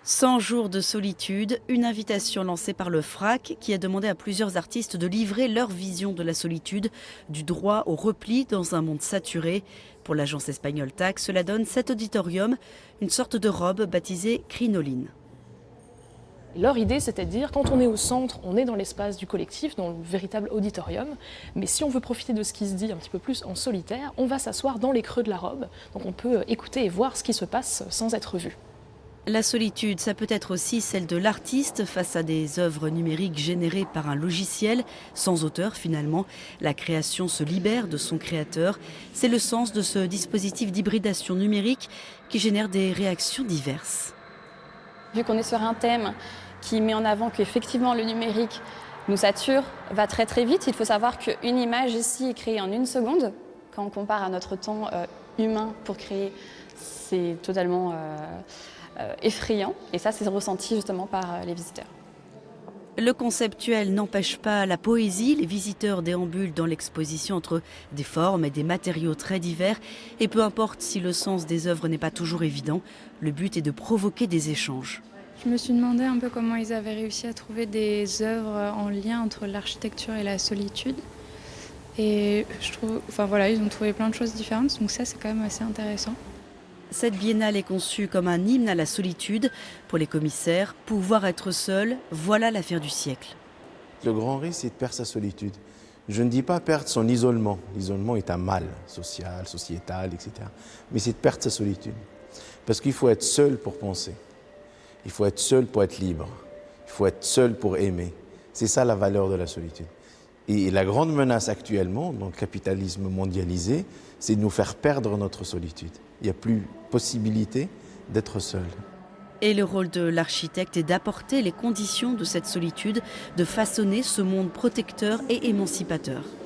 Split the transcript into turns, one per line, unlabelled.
100 jours de solitude, une invitation lancée par le FRAC qui a demandé à plusieurs artistes de livrer leur vision de la solitude, du droit au repli dans un monde saturé. Pour l'agence espagnole TAC, cela donne cet auditorium, une sorte de robe baptisée crinoline.
Leur idée, c'était de dire, quand on est au centre, on est dans l'espace du collectif, dans le véritable auditorium, mais si on veut profiter de ce qui se dit un petit peu plus en solitaire, on va s'asseoir dans les creux de la robe, donc on peut écouter et voir ce qui se passe sans être vu.
La solitude, ça peut être aussi celle de l'artiste face à des œuvres numériques générées par un logiciel, sans auteur finalement. La création se libère de son créateur. C'est le sens de ce dispositif d'hybridation numérique qui génère des réactions diverses.
Vu qu'on est sur un thème qui met en avant qu'effectivement le numérique nous sature, va très très vite, il faut savoir qu'une image ici est créée en 1 seconde. Quand on compare à notre temps humain pour créer, c'est totalement effrayant. Et ça, c'est ressenti justement par les visiteurs.
Le conceptuel n'empêche pas la poésie. Les visiteurs déambulent dans l'exposition entre des formes et des matériaux très divers. Et peu importe si le sens des œuvres n'est pas toujours évident, le but est de provoquer des échanges.
Je me suis demandé un peu comment ils avaient réussi à trouver des œuvres en lien entre l'architecture et la solitude. Et je trouve, ils ont trouvé plein de choses différentes, donc ça c'est quand même assez intéressant.
Cette biennale est conçue comme un hymne à la solitude. Pour les commissaires, pouvoir être seul, voilà l'affaire du siècle.
Le grand risque, c'est de perdre sa solitude. Je ne dis pas perdre son isolement. L'isolement est un mal social, sociétal, etc. Mais c'est de perdre sa solitude. Parce qu'il faut être seul pour penser. Il faut être seul pour être libre. Il faut être seul pour aimer. C'est ça la valeur de la solitude. Et la grande menace actuellement, dans le capitalisme mondialisé, c'est de nous faire perdre notre solitude. Il n'y a plus possibilité d'être seul.
Et le rôle de l'architecte est d'apporter les conditions de cette solitude, de façonner ce monde protecteur et émancipateur.